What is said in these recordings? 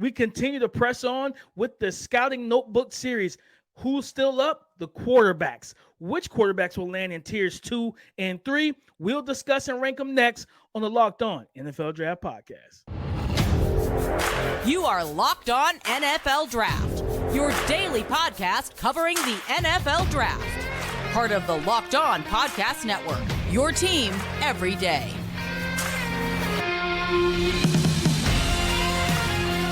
We continue to press on with the Scouting Notebook series. Who's still up? The quarterbacks. Which quarterbacks will land in tiers 2 and 3? We'll discuss and rank them next on the Locked On NFL Draft Podcast. You are Locked On NFL Draft, your daily podcast covering the NFL Draft. Part of the Locked On Podcast Network, your team every day.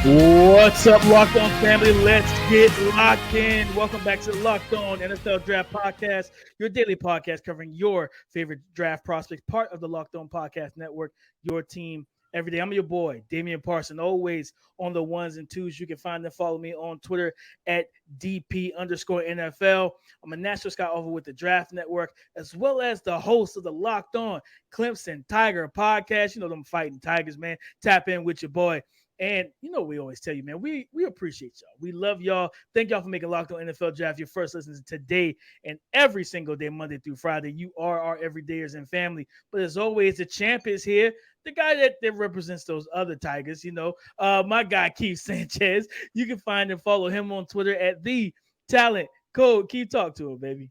What's up, Locked On family? Let's get locked in. Welcome back to the Locked On NFL Draft Podcast, your daily podcast covering your favorite draft prospects, part of the Locked On Podcast Network, your team every day. I'm your boy, Damian Parson, always on the ones and twos. You can find and follow me on Twitter at DP_NFL. I'm a national scout over with the Draft Network, as well as the host of the Locked On Clemson Tiger podcast. You know them fighting Tigers, man. Tap in with your boy. And you know, we always tell you, man, we appreciate y'all. We love y'all. Thank y'all for making Locked On NFL Draft your first listen today and every single day, Monday through Friday. You are our everydayers and family. But as always, the champ is here. The guy that represents those other Tigers, you know, my guy, Keith Sanchez. You can find and follow him on Twitter at The Talent Code. Keith, talk to him, baby.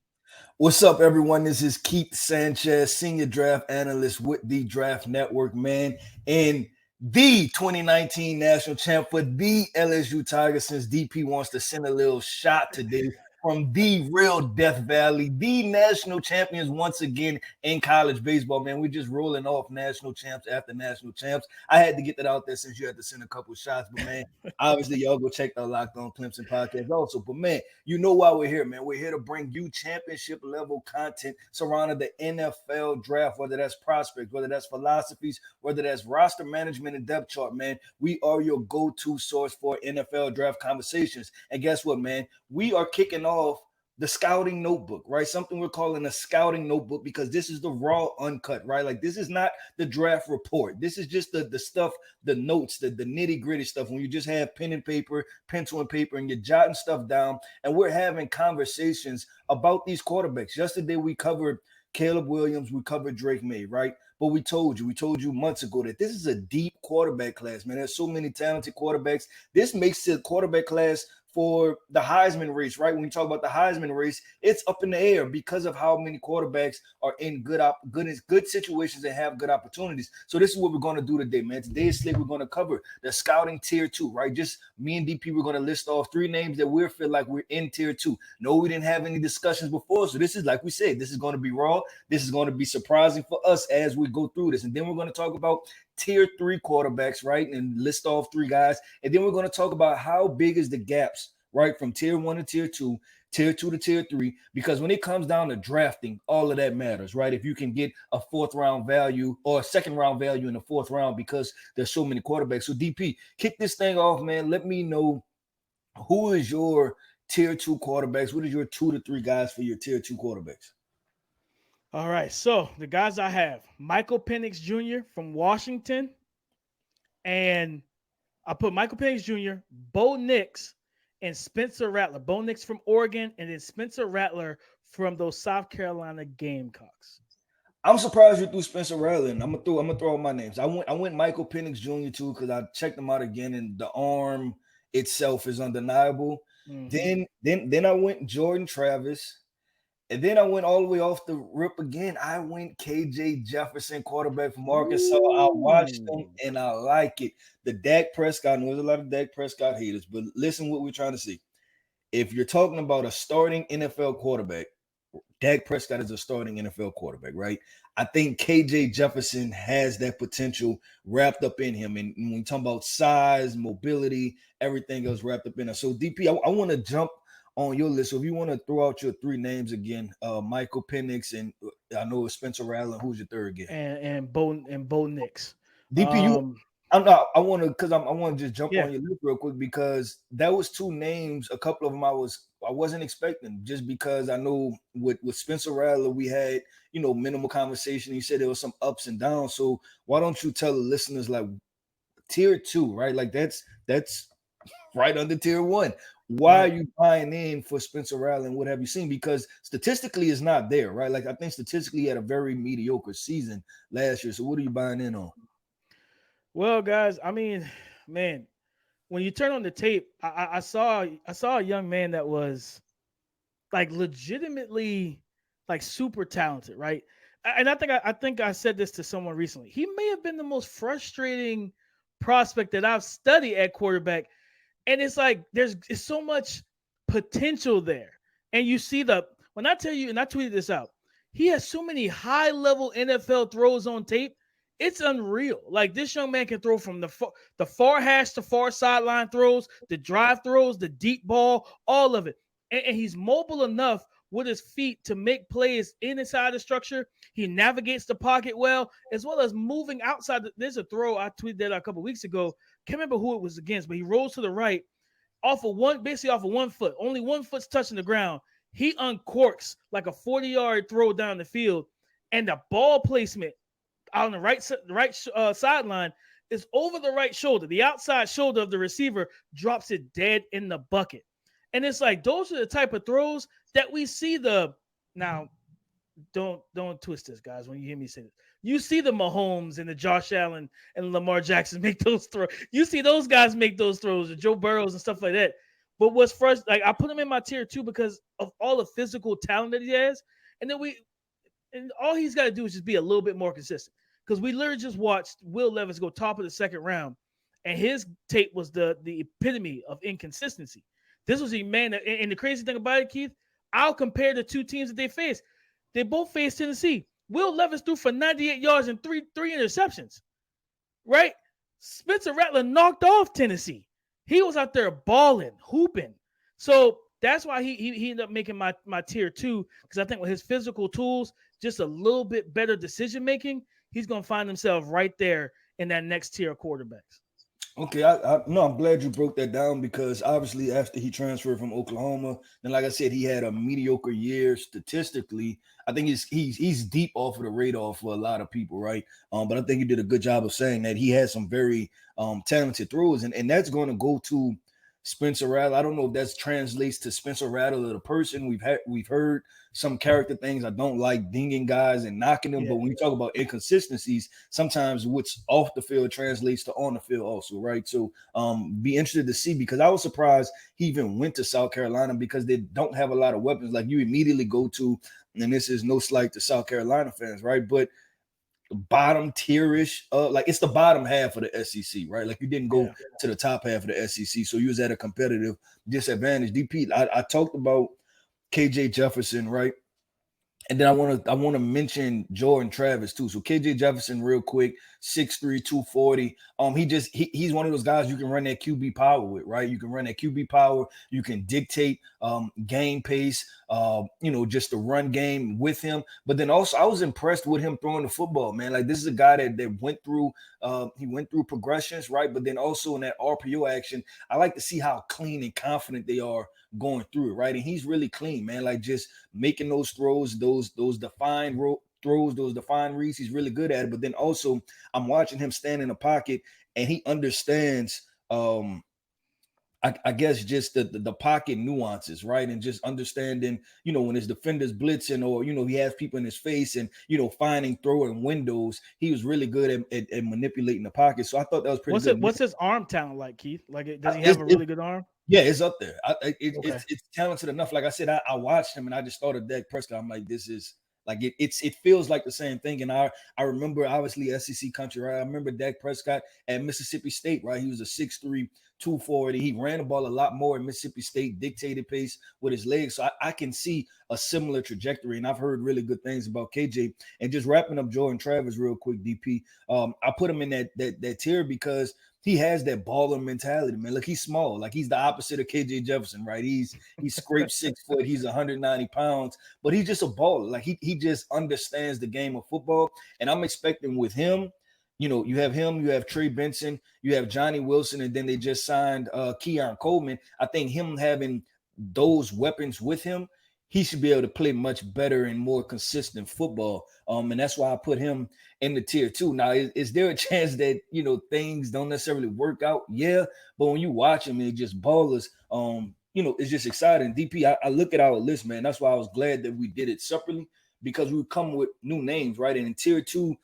What's up, everyone? This is Keith Sanchez, Senior Draft Analyst with the Draft Network, man. And the 2019 national champ for the LSU Tigers, since DP wants to send a little shot today from the real Death Valley, the national champions once again in college baseball, man. We're just rolling off national champs after national champs. I had to get that out there since you had to send a couple shots, but man, obviously y'all go check the Locked On Clemson podcast also. But man, you know why we're here, man. We're here to bring you championship level content surrounding the NFL draft, whether that's prospects, whether that's philosophies, whether that's roster management and depth chart, man. We are your go-to source for NFL draft conversations. And guess what, man? We are kicking off the scouting notebook, right? Something we're calling a scouting notebook, because this is the raw uncut, right? Like, this is not the draft report. This is just the stuff, the notes, the nitty gritty stuff. When you just have pen and paper, pencil and paper, and you're jotting stuff down, and we're having conversations about these quarterbacks. Yesterday we covered Caleb Williams, we covered Drake May, right? But we told you months ago that this is a deep quarterback class, man. There's so many talented quarterbacks. This makes the quarterback class for the Heisman race, right? When we talk about the Heisman race, it's up in the air because of how many quarterbacks are in good situations and have good opportunities. So this is what we're going to do today, man. Today is slick. We're going to cover the scouting tier 2, right? Just me and DP, we're going to list off 3 names that we feel like we're in tier 2. No, we didn't have any discussions before. So this is, like we said, this is going to be raw. This is going to be surprising for us as we go through this. And then we're going to talk about tier 3 quarterbacks, right? And list off 3 guys. And then we're going to talk about how big is the gaps, right? From tier 1 to tier 2, tier 2 to tier 3, because when it comes down to drafting, all of that matters, right? If you can get a 4th round value or a 2nd round value in the 4th round, because there's so many quarterbacks. So DP, kick this thing off, man. Let me know, who is your tier 2 quarterbacks? What is your 2 to 3 guys for your tier 2 quarterbacks? All right, so the guys I have: Michael Penix Jr. from Washington, and I put Michael Penix Jr., Bo Nix, and Spencer Rattler. Bo Nix from Oregon, and then Spencer Rattler from those South Carolina Gamecocks. I'm surprised you threw Spencer Rattler in. I'm gonna throw out my names. I went Michael Penix Jr. too, because I checked him out again, and the arm itself is undeniable. Mm-hmm. Then I went Jordan Travis. And then I went all the way off the rip again. I went K.J. Jefferson, quarterback from Arkansas. I watched him, and I like it. The Dak Prescott, and there's a lot of Dak Prescott haters, but listen what we're trying to see. If you're talking about a starting NFL quarterback, Dak Prescott is a starting NFL quarterback, right? I think K.J. Jefferson has that potential wrapped up in him. And when we talk about size, mobility, everything else wrapped up in it. So, DP, I want to jump on your list. So if you want to throw out your 3 names again, Michael Penix, and I know it's Spencer Rattler. Who's your 3rd again? And Bo Nix. DP, I want to just jump on your list real quick, because that was 2 names. A couple of them I wasn't expecting, just because I know with Spencer Rattler we had, minimal conversation. You said there was some ups and downs. So why don't you tell the listeners, like, tier 2, right? Like that's right under tier 1. Why are you buying in for Spencer Rattler, and what have you seen? Because statistically it's not there, right? Like, I think statistically he had a very mediocre season last year. So what are you buying in on? Well, guys, I mean, man, when you turn on the tape, I saw a young man that was like legitimately like super talented, right? And I think I said this to someone recently. He may have been the most frustrating prospect that I've studied at quarterback, and it's like there's so much potential there. And you see when I tell you, and I tweeted this out, he has so many high level NFL throws on tape. It's unreal. Like this young man can throw from the far hash to far sideline throws, the drive throws, the deep ball, all of it. And he's mobile enough with his feet to make plays inside the structure. He navigates the pocket well as moving outside. There's a throw I tweeted that a couple weeks ago. Can't remember who it was against, but he rolls to the right basically off of 1 foot. Only 1 foot's touching the ground. He uncorks like a 40-yard throw down the field, and the ball placement out on the right sideline is over the right shoulder. The outside shoulder of the receiver drops it dead in the bucket. And it's like those are the type of throws that we see now. Don't twist this, guys, when you hear me say this. You see the Mahomes and the Josh Allen and Lamar Jackson make those throws. You see those guys make those throws, the Joe Burrows and stuff like that. But what's first, like I put him in my tier 2 because of all the physical talent that he has. And then all he's got to do is just be a little bit more consistent. Because we literally just watched Will Levis go top of the second round, and his tape was the epitome of inconsistency. This was a man that, and the crazy thing about it, Keith, I'll compare the two teams that they faced. They both faced Tennessee. Will Levis threw for 98 yards and three interceptions, right? Spencer Rattler knocked off Tennessee. He was out there balling, hooping. So that's why he ended up making my tier 2, because I think with his physical tools, just a little bit better decision-making, he's going to find himself right there in that next tier of quarterbacks. Okay, I'm glad you broke that down, because obviously after he transferred from Oklahoma, and like I said, he had a mediocre year statistically. I think he's deep off of the radar for a lot of people, right? But I think he did a good job of saying that he had some very talented throws, and that's going to go to Spencer Rattler. I don't know if that translates to Spencer Rattler, the person. We've heard some character things. I don't like dinging guys and knocking them, but when you talk about inconsistencies, sometimes what's off the field translates to on the field also, right? So be interested to see, because I was surprised he even went to South Carolina, because they don't have a lot of weapons like you immediately go to, and this is no slight to South Carolina fans, right? But bottom tierish, like it's the bottom half of the SEC, right? Like you didn't go to the top half of the SEC, so you was at a competitive disadvantage. DP, I talked about KJ Jefferson, right? And then I want to mention Jordan Travis too. So KJ Jefferson, real quick, 6'3", 240. He's one of those guys you can run that QB power with, right? You can run that QB power. You can dictate game pace, just the run game with him. But then also I was impressed with him throwing the football, man. Like this is a guy that went through progressions, right? But then also in that RPO action, I like to see how clean and confident they are going through it, right? And he's really clean, man. Like just making those throws, those defined throws, those defined reads. He's really good at it. But then also I'm watching him stand in the pocket, and he understands I guess just the pocket nuances, right? And just understanding, when his defenders blitzing, or, he has people in his face, and, finding throwing windows. He was really good at manipulating the pocket. So I thought that was pretty good. What's his arm talent like, Keith? Like, does he have a really good arm? Yeah, it's up there. It's talented enough. Like I said, I watched him, and I just thought of Dak Prescott. I'm like, this is like it feels like the same thing. And I remember, obviously, SEC country, right? I remember Dak Prescott at Mississippi State, right? He was a 6'3", 240. He ran the ball a lot more at Mississippi State, dictated pace with his legs. So I can see a similar trajectory, and I've heard really good things about KJ. And just wrapping up Jordan Travis real quick, DP. I put him in that tier because he has that baller mentality, man. Look, he's small. Like he's the opposite of KJ Jefferson, right? He's scraped 6 foot. He's 190 pounds, but he's just a baller. Like he just understands the game of football. And I'm expecting with him, you have him, you have Trey Benson, you have Johnny Wilson, and then they just signed Keon Coleman. I think him having those weapons with him, he should be able to play much better and more consistent football. And that's why I put him in the tier 2. Now, is there a chance that, things don't necessarily work out? Yeah. But when you watch him, it's just ballers. It's just exciting. DP, I look at our list, man. That's why I was glad that we did it separately, because we come with new names, right? And in tier 2,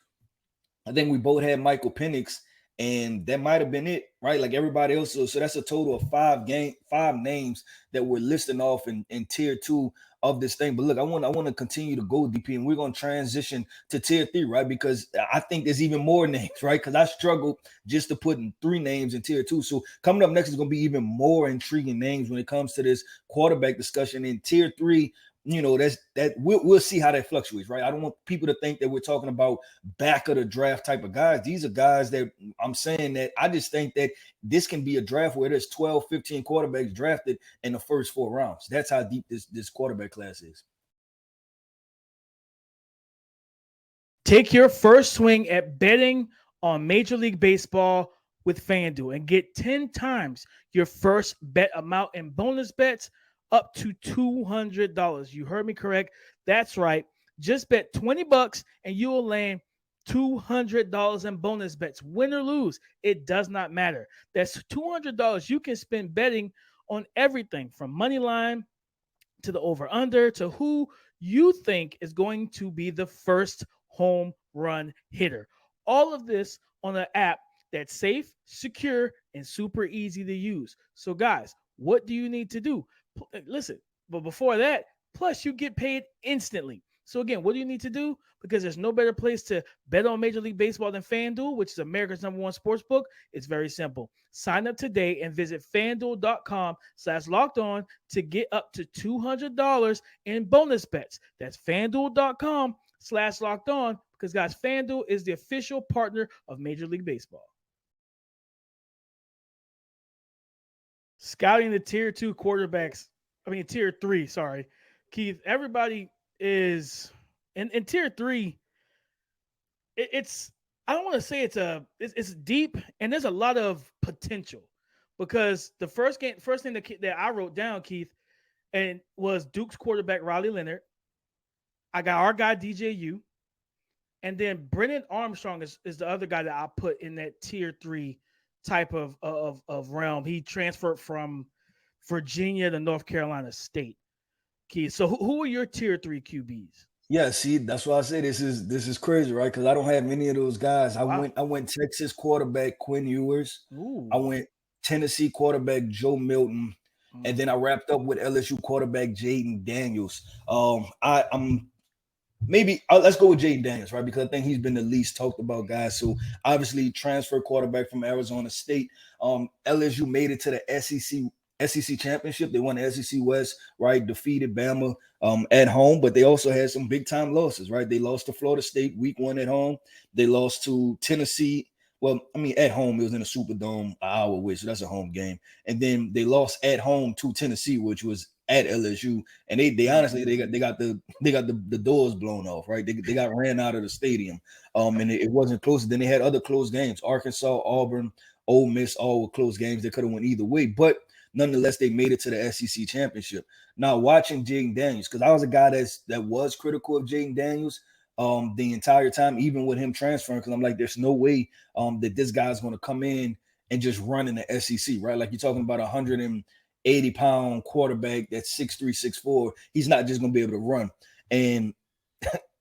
I think we both had Michael Penix and that might have been it, right? Like everybody else. So that's a total of five names that we're listing off in tier 2 of this thing. But look, I want to continue to go, DP, and we're going to transition to tier 3, right? Because I think there's even more names, right? Because I struggled just to put in 3 names in tier 2. So coming up next is going to be even more intriguing names when it comes to this quarterback discussion in tier 3. We'll see how that fluctuates, right? I don't want people to think that we're talking about back of the draft type of guys. These are guys that I'm saying that I just think that this can be a draft where there's 12, 15 quarterbacks drafted in the first 4 rounds. That's how deep this quarterback class is. Take your first swing at betting on Major League Baseball with FanDuel and get 10 times your first bet amount in bonus bets up to $200. You heard me correct. That's right. Just bet $20 and you will land $200 in bonus bets. Win or lose, it does not matter. That's $200 you can spend betting on everything from money line to the over-under to who you think is going to be the first home run hitter. All of this on an app that's safe, secure, and super easy to use. So guys, what do you need to do? Listen, but before that, plus you get paid instantly. So again, what do you need to do? Because there's no better place to bet on Major League Baseball than FanDuel, which is America's #1 sportsbook. It's very simple. Sign up today and visit FanDuel.com/lockedon to get up to $200 in bonus bets. That's FanDuel.com/lockedon because, guys, FanDuel is the official partner of Major League Baseball. Scouting the tier 2 quarterbacks, tier 3, sorry. Keith, everybody is in tier 3. It's I don't want to say it's deep, and there's a lot of potential because the first thing that I wrote down, Keith, and was Duke's quarterback Riley Leonard. I got our guy DJU, and then Brennan Armstrong is the other guy that I put in that tier 3 type of realm. He transferred from Virginia to North Carolina State. Keith, so who are your tier 3 QBs? Yeah, see, that's why I say this is crazy, right? Because I don't have many of those guys. Wow. I went Texas quarterback Quinn Ewers. Ooh. I went Tennessee quarterback Joe Milton, and then I wrapped up with LSU quarterback Jaden Daniels. Let's go with Jaden Daniels, right? Because I think he's been the least talked about guy. So obviously, transfer quarterback from Arizona State. LSU made it to the SEC championship. They won the SEC West, right? Defeated Bama at home, but they also had some big time losses, right? They lost to Florida State week 1 at home. They lost to Tennessee. Well, at home, it was in a Superdome, an hour away, so that's a home game. And then they lost at home to Tennessee, which was at LSU. And they honestly they got the doors blown off, right? They got ran out of the stadium. And it wasn't close. Then they had other close games. Arkansas, Auburn, Ole Miss, all were close games. They could have went either way, but nonetheless, they made it to the SEC championship. Now, watching Jaden Daniels, because I was a guy that was critical of Jaden Daniels the entire time, even with him transferring, because I'm like, there's no way that this guy's going to come in and just run in the SEC, right? Like you're talking about 180-pound quarterback that's 6'3", 6'4". He's not just going to be able to run. And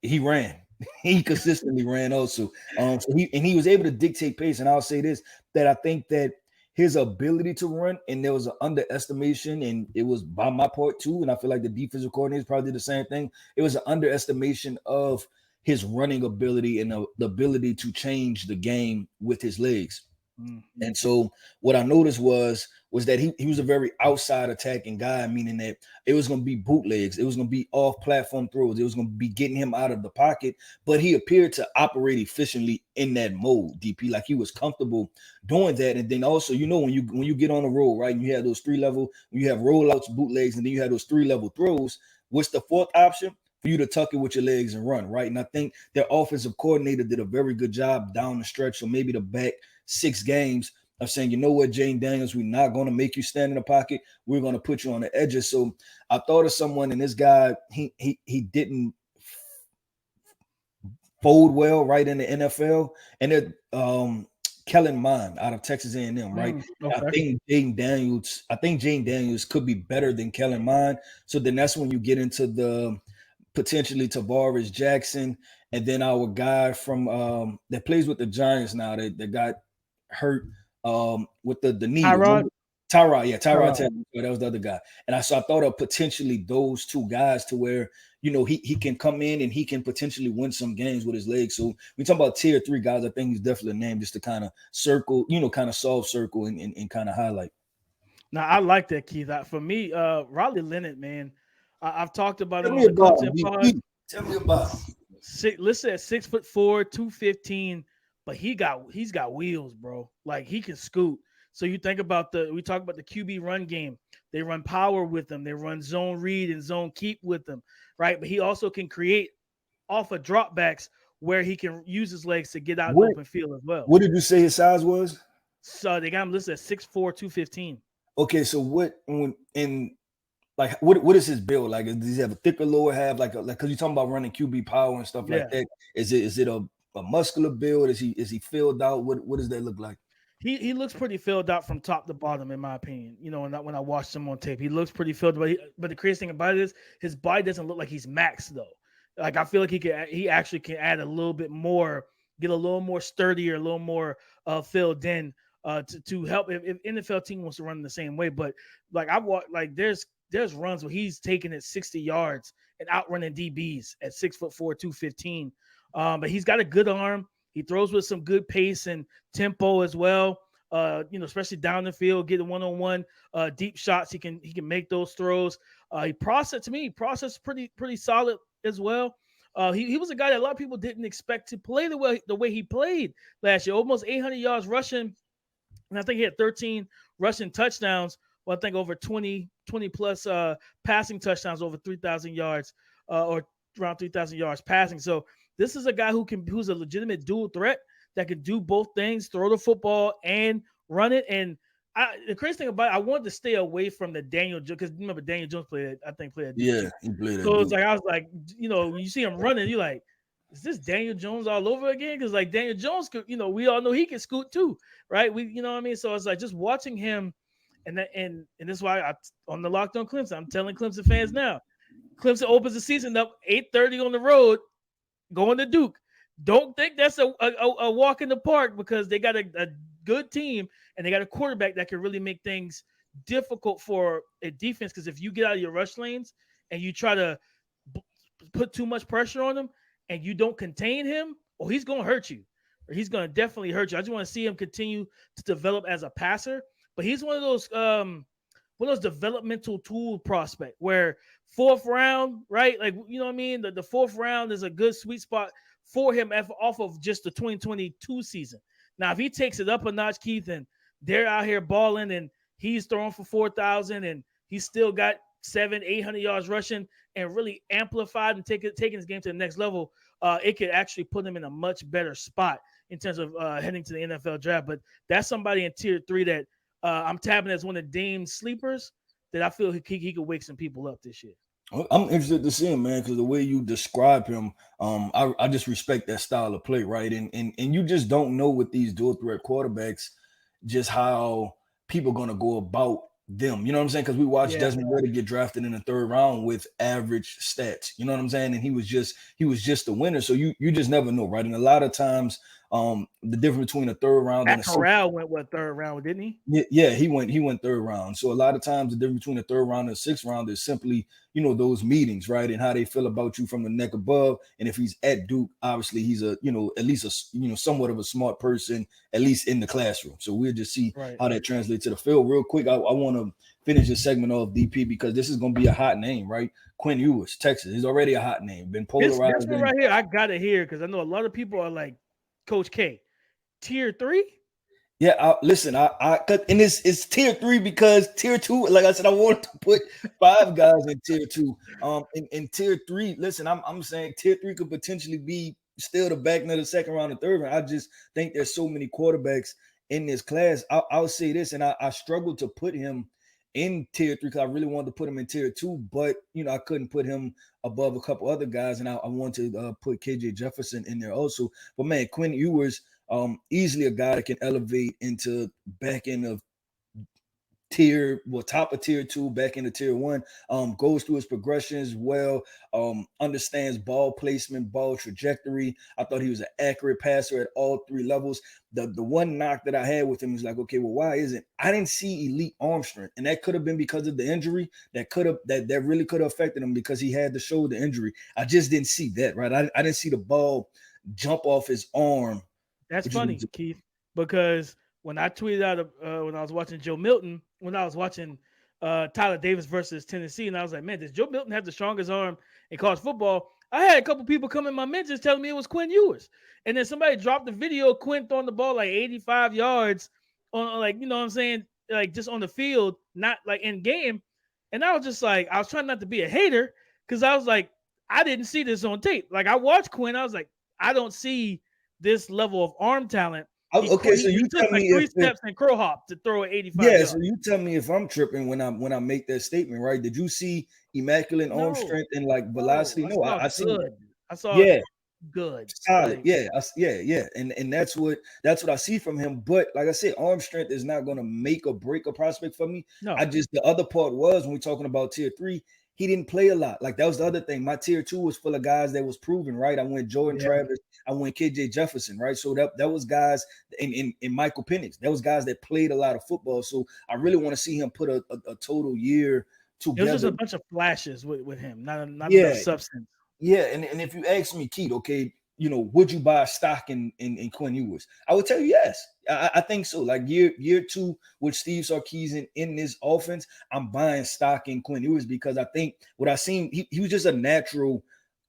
he ran. He consistently ran also. So he was able to dictate pace. And I'll say this, that I think that his ability to run, and there was an underestimation, and it was by my part too, and I feel like the defensive coordinators probably did the same thing. It was an underestimation of his running ability and the ability to change the game with his legs. Mm-hmm. And so what I noticed was that he was a very outside attacking guy, meaning that it was going to be bootlegs. It was going to be off-platform throws. It was going to be getting him out of the pocket. But he appeared to operate efficiently in that mode, DP, like he was comfortable doing that. And then also, when you get on the roll, right, and you have those 3-level, you have rollouts, bootlegs, and then you have those 3-level throws, what's the fourth option? For you to tuck it with your legs and run, right? And I think their offensive coordinator did a very good job down the stretch, or maybe the back 6 games, of saying, you know what, Jaden Daniels, we're not going to make you stand in the pocket. We're going to put you on the edges. So I thought of someone, and this guy, he didn't fold well right in the NFL. And it Kellen Mond out of Texas A&M, right? Okay. I think Jaden Daniels could be better than Kellen Mond. So then that's when you get into the potentially Tavares Jackson, and then our guy from that plays with the Giants now that got hurt with the knee. Tyrod? Tyrod Tyrod. Taylor. That was the other guy. And I thought of potentially those two guys to where, he can come in and he can potentially win some games with his legs. So we talk about tier 3 guys. I think he's definitely a name just to kind of circle, kind of soft circle and kind of highlight. Now, I like that, Keith. For me, Riley Leonard, man, I've talked about him on the Clemson pod. Tell me about him. Listed at 6'4", 215, but he's got wheels, bro. Like, he can scoot. So you think about we talk about the QB run game. They run power with them. They run zone read and zone keep with them, right? But he also can create off of dropbacks where he can use his legs to get out in the open field as well. What did you say his size was? So they got him listed at 6'4", 215. Okay, so what is his build like? Does he have a thicker lower half, like because you're talking about running QB power and stuff like that? Is it a muscular build? Is he filled out? What does that look like? He looks pretty filled out from top to bottom, in my opinion. When I watched him on tape, he looks pretty filled. But the crazy thing about it is his body doesn't look like he's maxed though. Like, I feel like he actually can add a little bit more, get a little more sturdier, a little more filled in to help if NFL team wants to run the same way. But like there's runs where he's taking it 60 yards and outrunning DBs at 6'4", 215. But he's got a good arm. He throws with some good pace and tempo as well. Especially down the field, getting one-on-one deep shots. He can make those throws. He processed pretty solid as well. He was a guy that a lot of people didn't expect to play the way he played last year. Almost 800 yards rushing, and I think he had 13 rushing touchdowns. Well, I think over 20 plus passing touchdowns, over 3,000 yards or around 3,000 yards passing. So this is a guy who's a legitimate dual threat that can do both things, throw the football and run it. And the crazy thing about it, I wanted to stay away from the Daniel Jones, because remember Daniel Jones played at yeah, he played. So it's like I was like, you see him running, you're like, is this Daniel Jones all over again? Because like Daniel Jones could, we all know he can scoot too, right? You know what I mean? So it's like just watching him, and this is why on the Locked On Clemson, I'm telling Clemson fans now, Clemson opens the season up 8:30 on the road, going to Duke. Don't think that's a walk in the park, because they got a good team and they got a quarterback that can really make things difficult for a defense. Because if you get out of your rush lanes and you try to put too much pressure on him and you don't contain him, he's going to hurt you, or he's going to definitely hurt you. I just want to see him continue to develop as a passer. But he's one of those developmental tool prospect where 4th round, right? Like, you know what I mean? The 4th round is a good sweet spot for him off of just the 2022 season. Now, if he takes it up a notch, Keith, and they're out here balling and he's throwing for 4,000 and he's still got 700-800 yards rushing and really amplified and taking his game to the next level, it could actually put him in a much better spot in terms of heading to the NFL draft. But that's somebody in tier 3 that I'm tabbing as one of Dame's sleepers that I feel he could wake some people up this year. I'm interested to see him, man, because the way you describe him, I just respect that style of play, right? And you just don't know with these dual threat quarterbacks just how people are going to go about them. You know what I'm saying? Because we watched Desmond Ridder get drafted in the 3rd round with average stats. You know what I'm saying? And he was just a winner. So you just never know, right? And a lot of times, the difference between a 3rd round and a Corral went 3rd round, didn't he? Yeah, he went 3rd round. So a lot of times the difference between a 3rd round and a 6th round is simply, those meetings, right? And how they feel about you from the neck above. And if he's at Duke, obviously he's at least a somewhat of a smart person, at least in the classroom. So we'll just see how that translates to the field. Real quick, I want to finish this segment off DP, because this is going to be a hot name, right? Quinn Ewers, Texas. He's already a hot name. Been polarized. This one right here, I got it here because I know a lot of people are like, Coach K, tier 3? Yeah, listen, and it's tier 3 because tier 2, like I said, I wanted to put 5 guys in tier 2. In tier 3, listen, I'm saying tier 3 could potentially be still the back end of the 2nd round and 3rd round. I just think there's so many quarterbacks in this class. I'll say this, and I struggled to put him in tier 3 because I really wanted to put him in tier 2, but I couldn't put him above a couple other guys, and I wanted to put K.J. Jefferson in there also. But man, Quinn Ewers, easily a guy that can elevate into back end of top of tier 2 back into tier 1. Goes through his progressions well. Understands ball placement, ball trajectory. I thought he was an accurate passer at all 3 levels. The one knock that I had with him is like, okay, well, why isn't I didn't see elite arm strength, and that could have been because of the injury. That really could have affected him because he had the shoulder injury. I just didn't see that, right? I didn't see the ball jump off his arm. That's funny, Keith, because when I tweeted out when I was watching Joe Milton, when I was watching Tyler Davis versus Tennessee, and I was like, man, does Joe Milton have the strongest arm in college football? I had a couple people come in my mentions telling me it was Quinn Ewers. And then somebody dropped the video of Quinn throwing the ball like 85 yards on like, you know what I'm saying, like just on the field, not like in game. And I was just like, I was trying not to be a hater because I was like, I didn't see this on tape. Like I watched Quinn, I was like, I don't see this level of arm talent. Okay, so you took tell like me 3 steps and crow hop to throw an 85. Yeah, yards. So you tell me if I'm tripping when I make that statement, right? Did you see immaculate arm strength and like velocity? No, I see. I saw good, solid. Like, yeah, and that's what I see from him. But like I said, arm strength is not going to make or break a prospect for me. No, the other part was when we're talking about tier 3. He didn't play a lot. Like that was the other thing. My tier 2 was full of guys that was proven, right? I went Jordan Travis, I went K.J. Jefferson, right? So that was guys in Michael Penix. That was guys that played a lot of football. So I really want to see him put a total year together. There's just a bunch of flashes with him, not enough substance. Yeah, and if you ask me, Keith, okay, you know, would you buy stock in Quinn Ewers? I would tell you yes. I think so. Like year 2 with Steve Sarkisian in this offense, I'm buying stock in Quinn Ewers because I think what I seen, he was just a natural.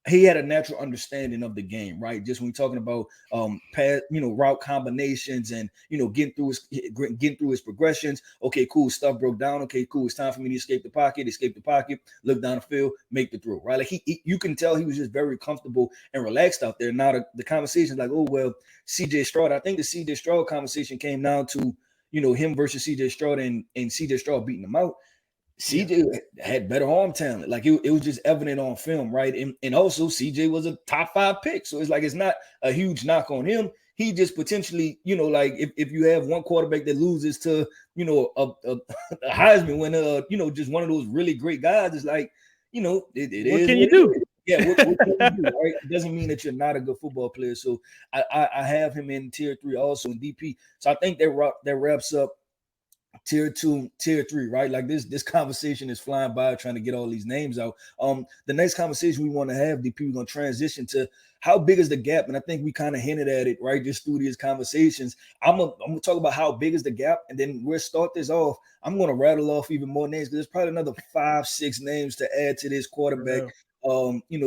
He had a natural understanding of the game, right? Just when we're talking about route combinations and getting through his progressions. Okay, cool, stuff broke down. Okay, cool, it's time for me to escape the pocket, look down the field, make the throw, right? Like you can tell he was just very comfortable and relaxed out there. Now the conversation like, oh well, CJ Stroud. I think the CJ Stroud conversation came down to him versus CJ Stroud and CJ Stroud beating him out. CJ had better arm talent. Like it was just evident on film, right? And also CJ was a top 5 pick. So it's like it's not a huge knock on him. He just potentially, like if you have one quarterback that loses to, a Heisman winner, just one of those really great guys, it's like, it what is. What can you do? Yeah, what can you do, right? It doesn't mean that you're not a good football player. So I have him in tier 3 also in DP. So I think that wraps up tier 2, tier 3, right? Like this conversation is flying by trying to get all these names out. The next conversation we want to have, DP, we're going to transition to how big is the gap, and I think we kind of hinted at it, right? Just through these conversations. I'm gonna talk about how big is the gap, and then we'll start this off. I'm gonna rattle off even more names because there's probably another 5-6 names to add to this quarterback.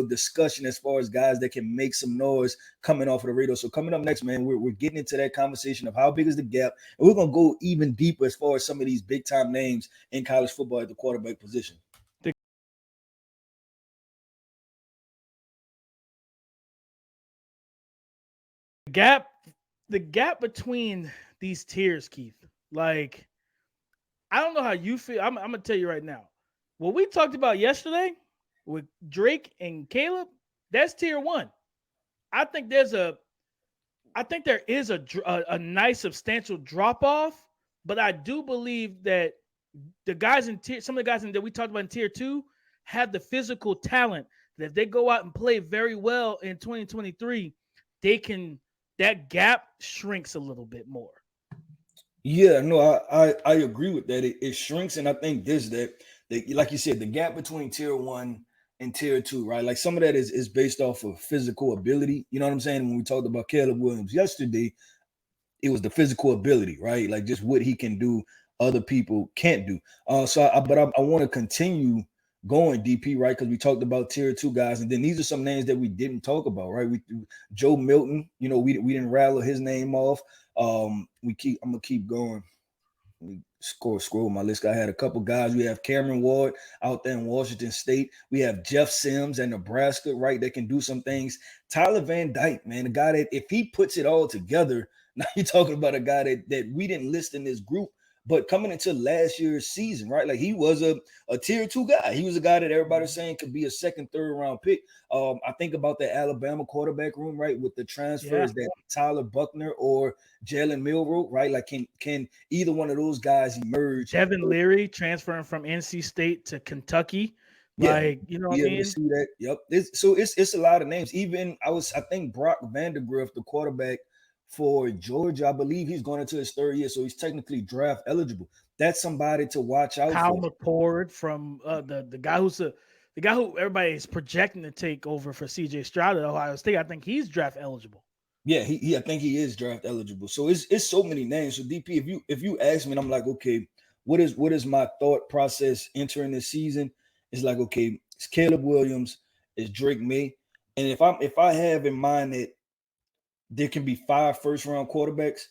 Discussion as far as guys that can make some noise coming off of the radar. So coming up next, man, we're getting into that conversation of how big is the gap, and we're gonna go even deeper as far as some of these big time names in college football at the quarterback position. The gap between these tiers, Keith. Like, I don't know how you feel. I'm gonna tell you right now. What we talked about yesterday with Drake and Caleb, that's tier 1. I think there is a nice substantial drop off, but I do believe that the guys some of the guys that we talked about in tier 2 have the physical talent that if they go out and play very well in 2023, that gap shrinks a little bit more. Yeah, no, I agree with that. It shrinks, and I think that like you said, the gap between tier 1 and tier 2, right? Like some of that is based off of physical ability. You know what I'm saying? When we talked about Caleb Williams yesterday, it was the physical ability, right? Like just what he can do, other people can't do. So I want to continue going DP, right? Because we talked about tier 2 guys, and then these are some names that we didn't talk about, right? Joe Milton, we didn't rattle his name off. I'm gonna keep going. Scroll my list. I had a couple guys. We have Cameron Ward out there in Washington State. We have Jeff Sims at Nebraska, right? That can do some things. Tyler Van Dyke, man, a guy that if he puts it all together, now you're talking about a guy that we didn't list in this group. But coming into last year's season, right? Like he was a tier 2 guy. He was a guy that everybody was saying could be a second, third round pick. I think about the Alabama quarterback room, right? With the transfers that Tyler Buckner or Jalen Milroe, right? Like can either one of those guys emerge? Devin Leary transferring from NC State to Kentucky. Yeah, Like, you know what I able to mean? see that. Yep. It's a lot of names. Even I think Brock Vandagriff, the quarterback for Georgia, I believe he's going into his 3rd year, so he's technically draft eligible. That's somebody to watch out Kyle for. McCord from the guy who everybody is projecting to take over for CJ Stroud at Ohio State. I think he's draft eligible. Yeah, I think he is draft eligible. So it's so many names. So DP, if you ask me, and I'm like, okay, what is my thought process entering this season? It's like, okay, it's Caleb Williams, it's Drake May, and if I have in mind that there can be 5 first-round quarterbacks,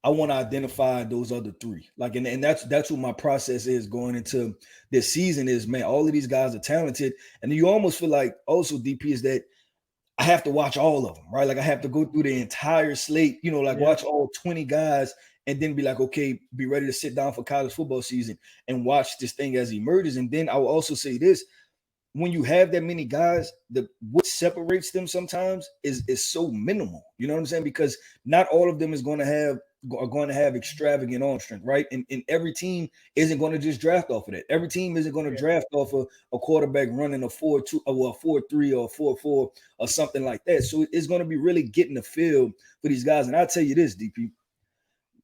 I want to identify those other 3. Like, and that's what my process is going into this season. Is, man, all of these guys are talented, and you almost feel like also DP is that I have to watch all of them, right? Like I have to go through the entire slate, watch all 20 guys and then be like, okay, be ready to sit down for college football season and watch this thing as it emerges. And then I will also say this, when you have that many guys, what separates them sometimes is so minimal. You know what I'm saying? Because not all of them are going to have extravagant arm strength, right? And every team isn't going to just draft off of that. Every team isn't going to draft off of a quarterback running a 4-2 or a 4-3 or a 4-4 or something like that. So it's going to be really getting the feel for these guys. And I'll tell you this, DP,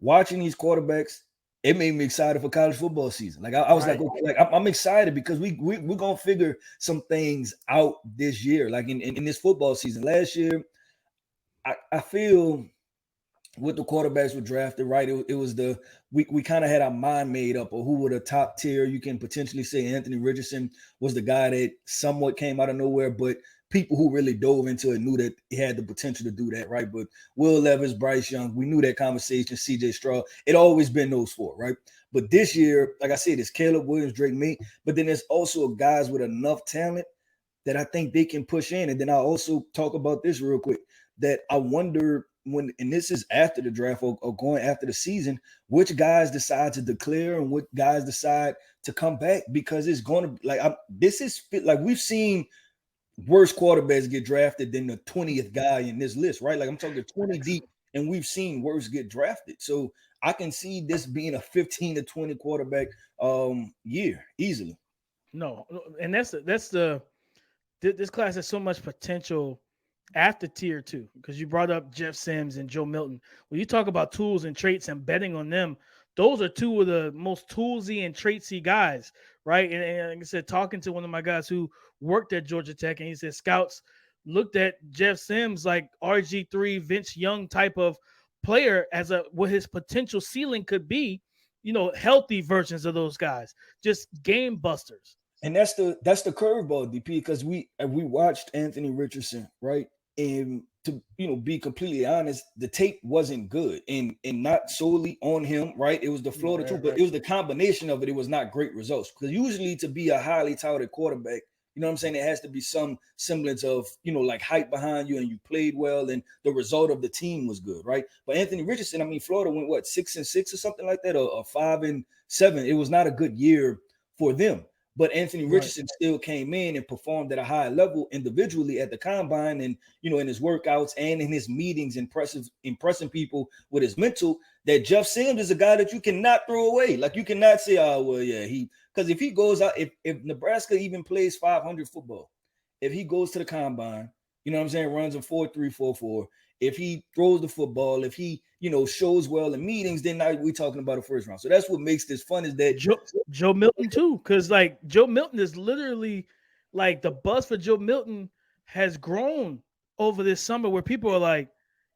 watching these quarterbacks, it made me excited for college football season. Like I was like, okay, like I'm excited because we're gonna figure some things out this year. Like in this football season, last year, I feel with the quarterbacks were drafted, right? It was we kind of had our mind made up of who were the top tier. You can potentially say Anthony Richardson was the guy that somewhat came out of nowhere, but people who really dove into it knew that he had the potential to do that, right? But Will Levis, Bryce Young, we knew that conversation, CJ Stroud, it always been those 4, right? But this year, like I said, it's Caleb Williams, Drake May, but then there's also guys with enough talent that I think they can push in. And then I'll also talk about this real quick, that I wonder when, and this is after the draft or going after the season, which guys decide to declare and what guys decide to come back, because it's going to be like we've seen worse quarterbacks get drafted than the 20th guy in this list, right? Like I'm talking 20 deep, and we've seen worse get drafted. So I can see this being a 15 to 20 quarterback year easily. No, and this class has so much potential after tier 2, because you brought up Jeff Sims and Joe Milton. When you talk about tools and traits and betting on them, those are 2 of the most toolsy and traitsy guys, right? And like I said, talking to one of my guys who worked at Georgia Tech, and he said scouts looked at Jeff Sims like RG3, Vince Young type of player as what his potential ceiling could be, healthy versions of those guys, just game busters. And that's the curveball, DP, because we watched Anthony Richardson, right? And to be completely honest, the tape wasn't good, and not solely on him, right? It was the Florida too, but it was the combination of it. It was not great results, because usually to be a highly touted quarterback, you know what I'm saying, it has to be some semblance of like hype behind you, and you played well, and the result of the team was good, right? But Anthony Richardson, I mean, Florida went 6-6 or something like that, or 5-7. It was not a good year for them. But Anthony Richardson still came in and performed at a high level individually at the combine, and in his workouts and in his meetings, impressing people with his mental. That Jeff Sims is a guy that you cannot throw away. Like you cannot say, oh well, yeah, because if he goes out, if Nebraska even plays 500 football, if he goes to the combine, you know what I'm saying, runs a 4.3, 4.4. If he throws the football, if he, shows well in meetings, then now we're talking about a first round. So that's what makes this fun, is that Joe Milton too, because like Joe Milton is literally like the buzz for Joe Milton has grown over this summer, where people are like,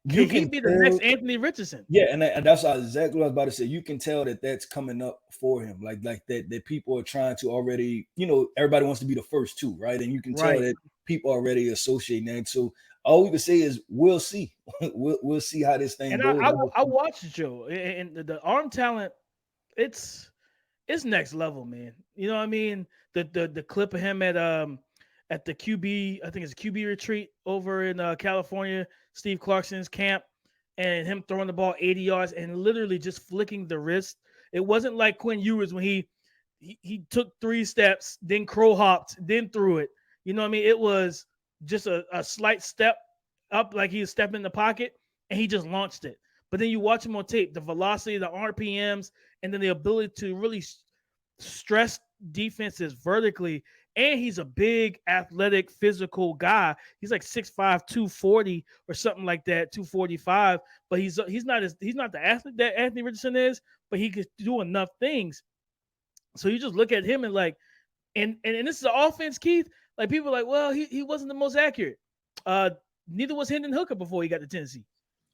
can he be the next Anthony Richardson? Yeah, and that's exactly what I was about to say. You can tell that that's coming up for him, like that people are trying to already, everybody wants to be the first 2, right? And you can tell that people are already associating that. So all we can say is we'll see. we'll see how this thing goes. I watched Joe, and the arm talent, it's next level, man. You know what I mean? The clip of him at the QB, I think it's QB retreat over in California, Steve Clarkson's camp, and him throwing the ball 80 yards and literally just flicking the wrist It wasn't like Quinn Ewers when he took 3 steps, then crow hopped, then threw it. You know what I mean? It was just a slight step up, like he was stepping in the pocket, and he just launched it. But then you watch him on tape, the velocity, the RPMs, and then the ability to really stress defenses vertically. And he's a big, athletic, physical guy. He's like 6'5", 240 or something like that, 245. But he's not the athlete that Anthony Richardson is, but he could do enough things. So you just look at him and like, and this is an offense, Keith. Like people are like, well, he wasn't the most accurate. Neither was Hendon Hooker before he got to Tennessee.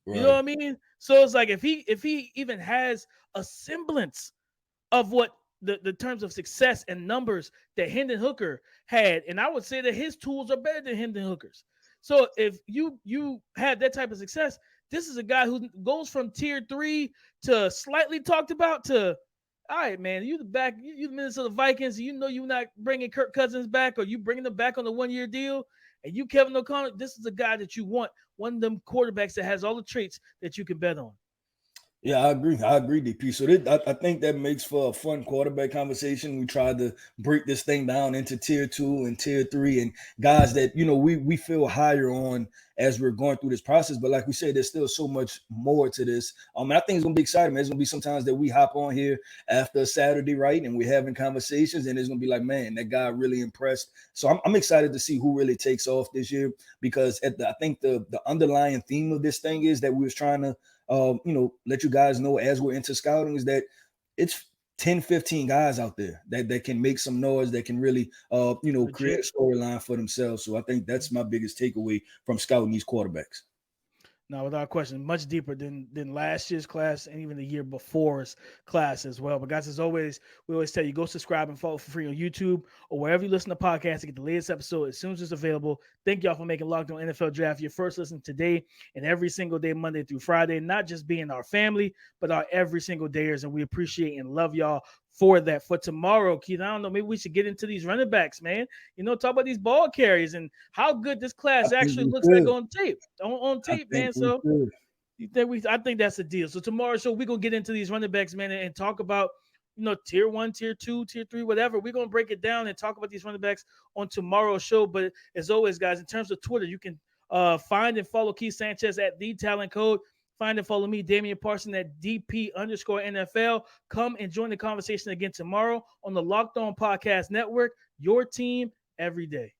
Right. You know what I mean? So it's like if he even has a semblance of what the terms of success and numbers that Hendon Hooker had, and I would say that his tools are better than Hendon Hooker's. So if you have that type of success, this is a guy who goes from tier 3 to slightly talked about to, all right, man, you the Minnesota Vikings. You know you're not bringing Kirk Cousins back, or you bringing them back on the 1-year deal, and you Kevin O'Connor. This is a guy that you want, one of them quarterbacks that has all the traits that you can bet on. Yeah, I agree, DP. So I think that makes for a fun quarterback conversation. We tried to break this thing down into tier 2 and tier 3 and guys that, we feel higher on as we're going through this process. But like we said, there's still so much more to this. And I think it's going to be exciting, man. There's going to be sometimes that we hop on here after a Saturday, right? And we're having conversations, and it's going to be like, man, that guy really impressed. So I'm excited to see who really takes off this year, because I think the underlying theme of this thing is that we was trying to let you guys know as we're into scouting is that it's 10, 15 guys out there that can make some noise, that can really, create a storyline for themselves. So I think that's my biggest takeaway from scouting these quarterbacks. Now, without question, much deeper than last year's class and even the year before's class as well. But guys, as always, we always tell you, go subscribe and follow for free on YouTube or wherever you listen to podcasts to get the latest episode as soon as it's available. Thank y'all for making Locked On NFL Draft your first listen today and every single day, Monday through Friday, not just being our family, but our every single dayers. And we appreciate and love y'all for that. For tomorrow, Keith, I don't know, maybe we should get into these running backs, man. Talk about these ball carriers and how good this class actually looks like on tape. On tape, man. So I think that's the deal. So tomorrow show, we're going to get into these running backs, man, and talk about, tier 1, tier 2, tier 3, whatever. We're going to break it down and talk about these running backs on tomorrow's show. But as always, guys, in terms of Twitter, you can find and follow Keith Sanchez at The Talent Code. Find and follow me, Damian Parson, at DP_NFL. Come and join the conversation again tomorrow on the Locked On Podcast Network. Your team every day.